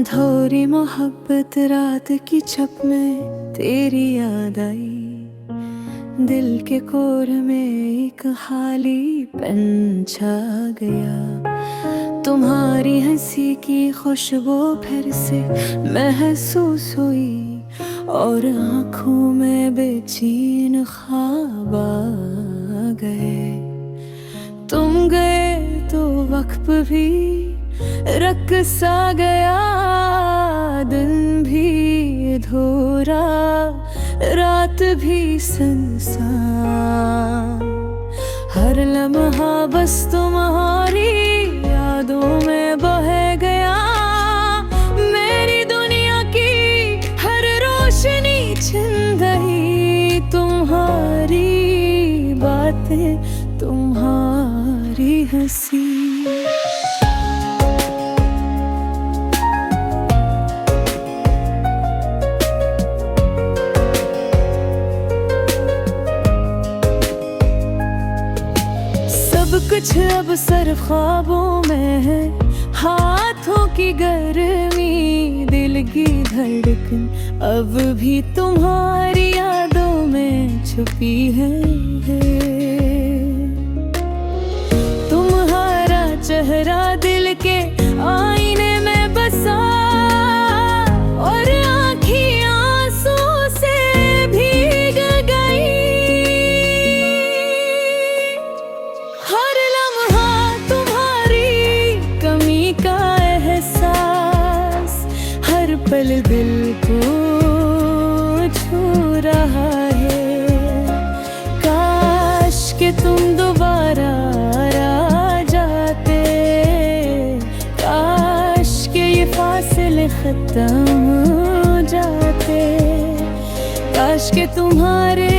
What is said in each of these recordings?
थोड़ी मोहब्बत रात की छप में तेरी याद आई। दिल के कोर में एक खाली पन छा गया। तुम्हारी हंसी की खुशबू फिर से महसूस हुई और आँखों में बेचैन ख्वाब आ गए। तुम गए तो वक्त भी रक़्सा गया, दिन भी अधूरा, रात भी सुनसान। हर लम्हा बस तुम्हारी यादों में बह गया। मेरी दुनिया की हर रोशनी छिन गई। तुम्हारी बातें, तुम्हारी हंसी। कुछ अब सिर्फ ख्वाबों में है, हाथों की गर्मी, दिल की धड़कन अब भी तुम्हारी यादों में छुपी है। तुम्हारा चेहरा दिल के आईने में बसा और आँखें आंसू से भीग गई। हर लम्हा तुम्हारी कमी का एहसास, हर पल दिल को छू रहा है। काश कि तुम दोबारा आ जाते, काश कि ये फासले खत्म हो जाते, काश कि तुम्हारे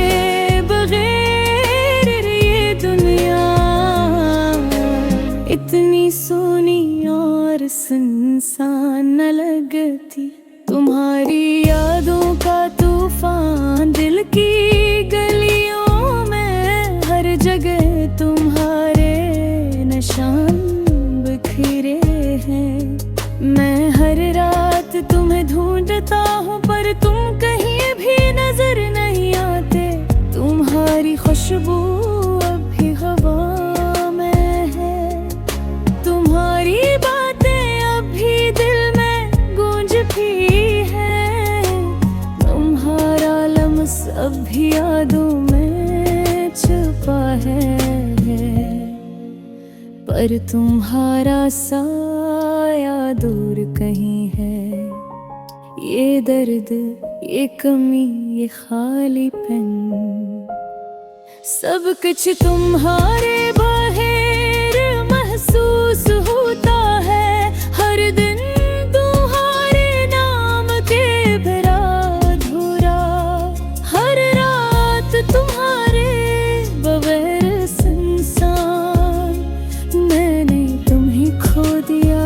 बगैर ये दुनिया इतनी सोनी और सुनसान न लगती। तुम्हारी यादों का तूफान दिल की गलियों में, हर जगह तुम्हारे निशान बिखरे हैं। मैं हर रात तुम्हें ढूंढता हूँ पर तुम कहीं भी नजर नहीं आते। तुम्हारी खुशबू अब भी हवा में है, तुम्हारी बातें अब भी दिल में गूंजती है। तुम्हारा लम्स अब भी यादों में छुपा है, पर तुम्हारा साया दूर कहीं है। ये दर्द, ये कमी, ये खालीपन, सब कुछ तुम्हारे बगैर महसूस होता है। हर दिन तुम्हारे नाम के भरा अधूरा, हर रात तुम्हारे बगैर सुनसान। मैंने तुम्हें खो दिया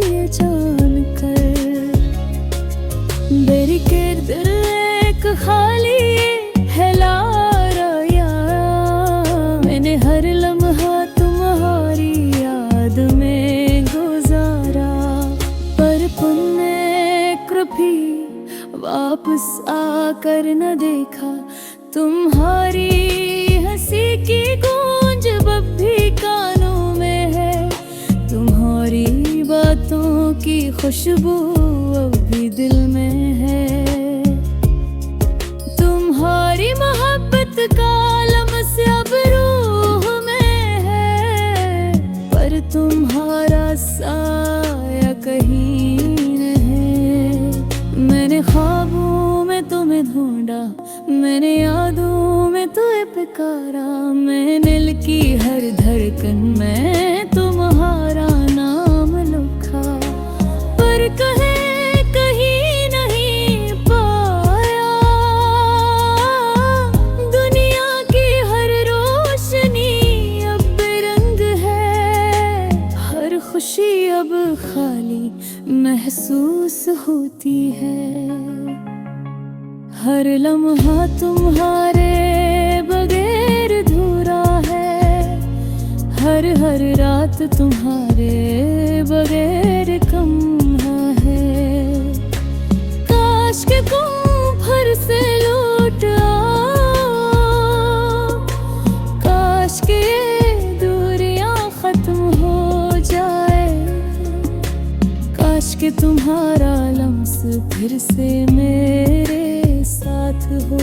ये जानकर, मेरी गिर्द एक खाली हिला रहा। मैंने हर लम्हा तुम्हारी याद में गुजारा, पर तुमने कभी वापस आकर न देखा। तुम्हारी हंसी की गूंज अब भी कानों में है, तुम्हारी बातों की खुशबू अब भी दिल में है। तुम्हारी मोहब्बत का लम्स अब रूह में है, पर तुम्हारा साया कहीं नहीं। मैंने ख्वाबों में तुम्हें ढूंढा, मैंने यादों में तुम्हें पुकारा। मैंने दिल की हर धड़कन में तुम्हारा नाम लिखा, पर कहे कहीं नहीं पाया। दुनिया की हर रोशनी अब बेरंग है, हर खुशी अब खाली महसूस होती है। हर लम्हा तुम्हारे बगैर अधूरा है, हर रात तुम्हारे बगैर कम है। काश के तुम फिर से लौट आओ, काश के ये दूरियां खत्म हो जाए, काश के तुम्हारा लम्स फिर से मेरे साथ हो,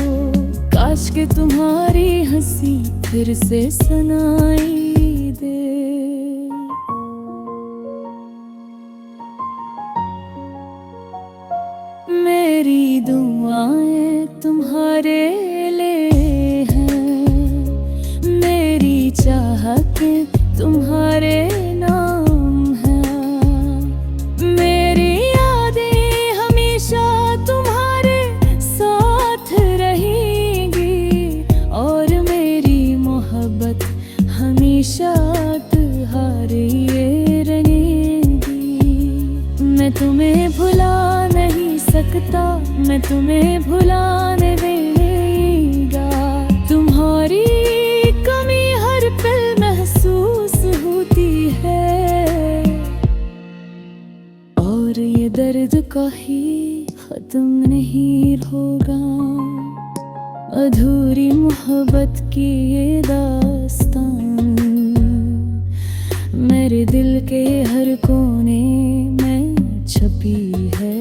काश के तुम्हारी हंसी फिर से सुनाई दे। मेरी दुआएं तुम्हारे लिए हैं, मेरी चाहतें तुम्हारे नाम हैं, मेरी यादें हमेशा तुम्हारे साथ रहेंगी और मेरी मोहब्बत हमेशा तुम्हारे रहेगी। मैं तुम्हें भुला नहीं सकता, मैं तुम्हें भुलाने देगा, तुम्हारी कमी हर पल महसूस होती है और ये दर्द कहीं खत्म नहीं होगा। अधूरी मोहब्बत की ये दास्तान मेरे दिल के हर कोने में छपी है,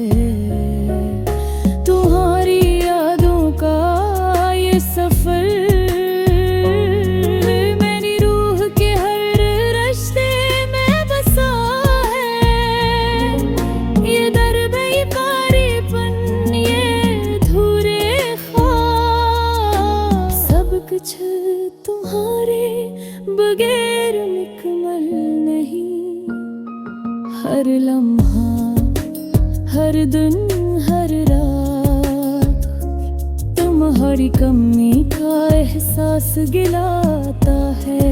तुम्हारी यादों का ये सफर मेरी रूह के हर रिश्ते में बसा है। ये दर्द ये पारीपन ये अधूरे ख्वाब सब कुछ तुम्हारे बगैर मुकम्मल नहीं। हर लम्हा हर दिन हर रात तुम्हारी कमी का एहसास गिलाता है।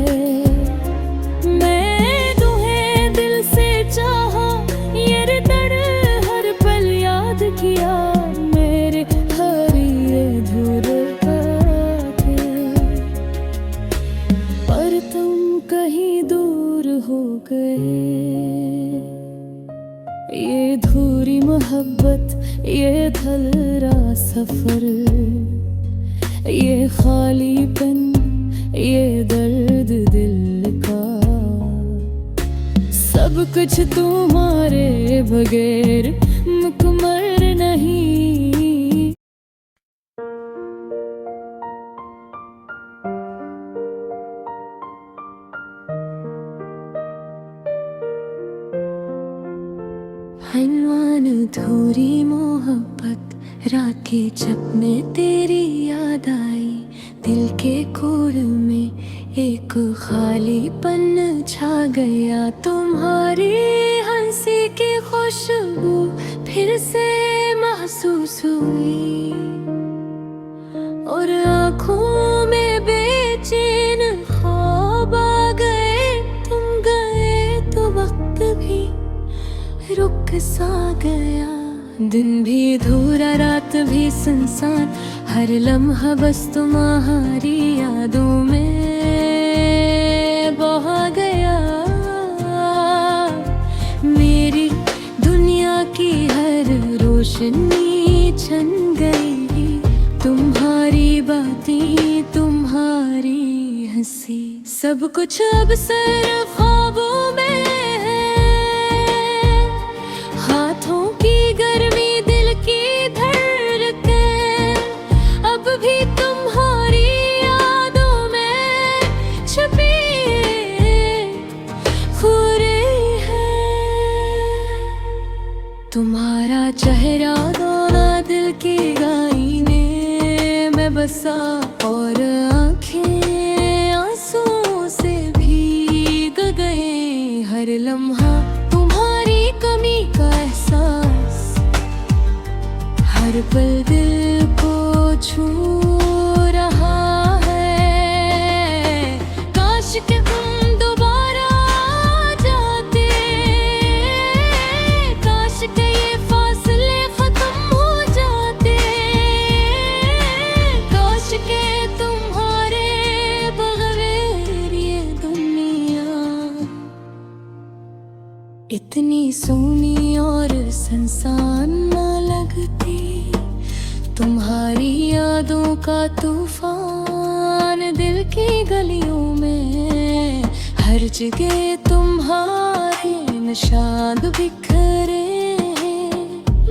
मैं तुम्हें दिल से चाहा, ये दर्द हर पल याद किया, मेरे हर ये अधूरे बातें, पर तुम कहीं दूर हो गए। ये अधूरी मोहब्बत ये धलरा सफर, ये खालीपन ये दर्द दिल का, सब कुछ तुम्हारे बगैर मुकम्मल नहीं। हनवान अधूरी मोहब्बत रात के जब में तेरी याद आई, दिल के कोर में एक खालीपन छा गया। तुम्हारी हंसी की खुशबू फिर से महसूस हुई और आँखों में बेचैन ख्वाब आ गए। तुम गए तो वक्त भी रुक सा गया, दिन भी अधूरा रात भी सुनसान, हर लम्हा बस तुम्हारी यादों में बहा गया। मेरी दुनिया की हर रोशनी छन गई, तुम्हारी बातें तुम्हारी हंसी, सब कुछ अब सिर्फ ख्वाबों में है। हाथों की गर्मी दिल की धड़कन अब भी तुम्हारी यादों में छुपी खुरे है। तुम्हारा चेहरा दोना दिल की आईने में बसा और आँखें आंसुओं से भीग गए। हर लम्हा तुम्हारी कमी का एहसास हर पल दिल को छू रहा है। काश के तुम दोबारा आ जाते, काश के ये फासले खत्म हो जाते, काश के तुम्हारे बगैर ये दुनिया इतनी सोनी और संसान न लगती। तुम्हारी यादों का तूफान दिल की गलियों में, हर जगह तुम्हारे निशान बिखरे।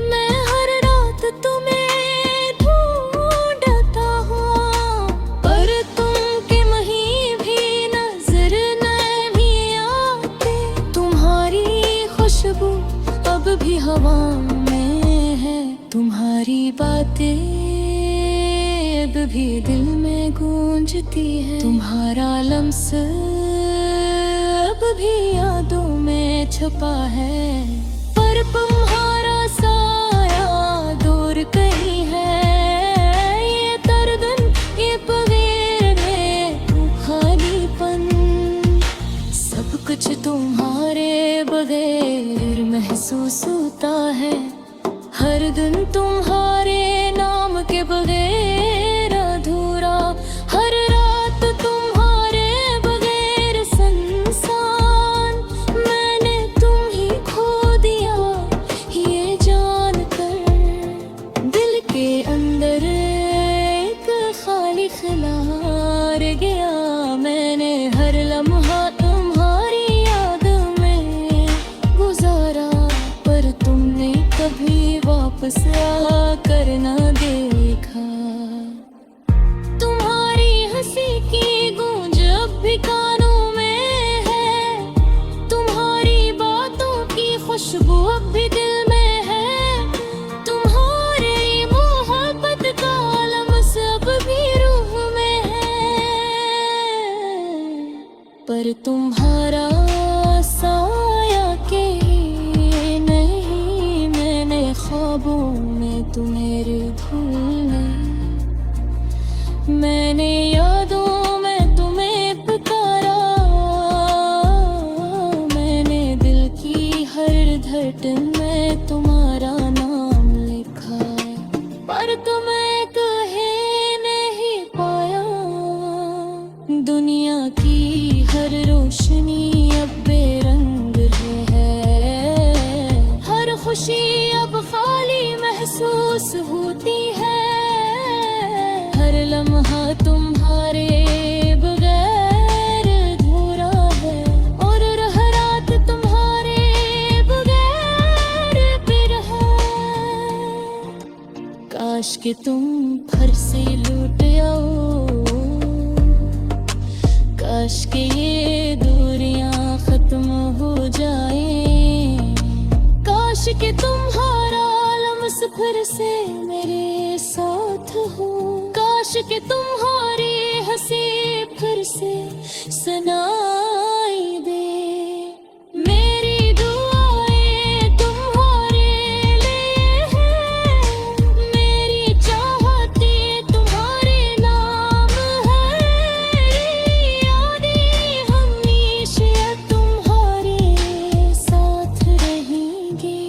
मैं हर रात तुम्हें ढूंढता हूँ, पर तुम के वहीं भी नजर नहीं आते। तुम्हारी खुशबू अब भी हवा में है, तुम्हारी बातें अब भी दिल में गूंजती है। तुम्हारा लम्स अब भी यादों में छुपा है, पर तुम्हारा साया दूर कहीं है। ये दर्दन ये बगैर में खालीपन, सब कुछ तुम्हारे बगैर महसूस होता है। हर दिन तुम्हारे नाम के बगैर अधूरा, हर रात तुम्हारे बगैर सुनसान। मैंने तुम ही खो दिया ये जानकर, दिल के अंदर एक खाली खिला रह गया। मैंने हर लम्हा तुम्हारी याद में गुजारा, पर तुमने कभी वापस आकर न देखा। तुम्हारी हंसी की गूंज अब भी कानों में है, तुम्हारी बातों की खुशबू अब भी दिल में है। तुम्हारी मोहब्बत का लम्स अब भी रूह में है, पर तुम्हारा साया के ख्वाबों में तुम्हारे भूलने। मैंने यादों में तुम्हें पुकारा, मैंने दिल की हर धड़कन में तुम्हारा नाम लिखा, पर तुम्हें कहे नहीं पाया। दुनिया की हर रोशनी अब बेरंग है, हर खुशी अब खाली महसूस होती है। हर लम्हा तुम्हारे बगैर अधूरा है, और हर रात तुम्हारे बगैर फिर है। काश कि तुम फिर से लौट आओ, काश कि ये दूरियां खत्म हो जाएं, काश कि तुम्हारा लम्स फिर से मेरे साथ हो, काश कि तुम्हारी हंसी फिर से सुनाई दे। मेरी दुआएं तुम्हारे लिए हैं, मेरी चाहतें तुम्हारे नाम है। यादें हमेशा तुम्हारे साथ रहेंगी,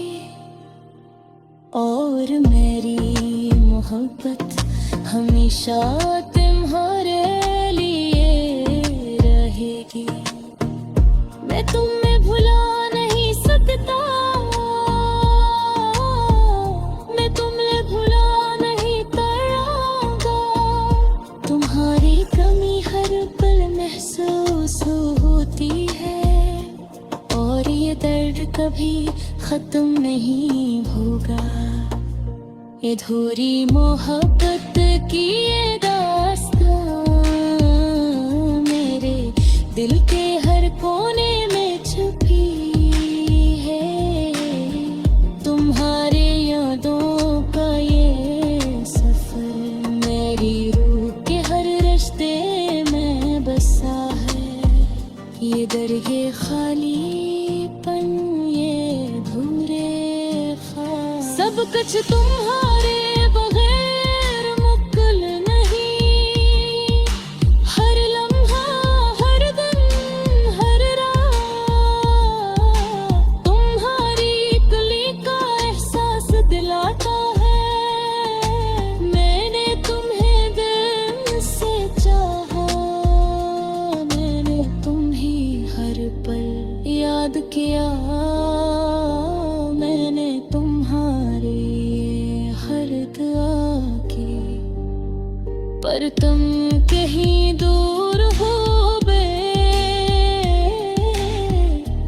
और मेरी मोहब्बत हमेशा तुम्हारे लिए रहेगी। मैं तुम्हें भुला नहीं सकता, मैं तुम्हें भुला नहीं पाऊंगा। तुम्हारी कमी हर पल महसूस होती है, और ये दर्द कभी खत्म नहीं होगा। ये अधूरी मोहब्बत की ये दास्तां मेरे दिल के हर कोने में छुपी है। तुम्हारे यादों का ये सफर मेरी रूह के हर रिश्ते में बसा है। ये दरगे खालीपन ये अधूरे ख्वाब, सब कुछ तुम्हारे बगैर मुकल नहीं। हर लम्हा हर दिन आके, पर तुम कहीं दूर हो बे।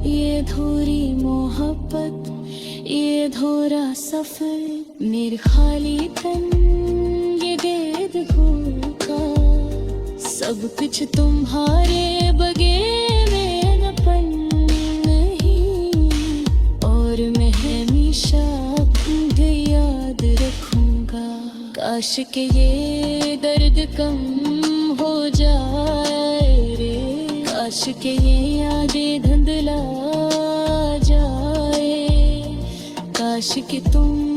ये धूरी मोहब्बत, ये धोरा सफर, मेरे खाली तन ये गेद का, सब कुछ तुम्हारे बगैर मेरापन नहीं। और मैं हमेशा तुम्हें याद रखूंगा। काश के ये दर्द कम हो जाए रे, काश के ये यादें धुंधला जाए, काश के तुम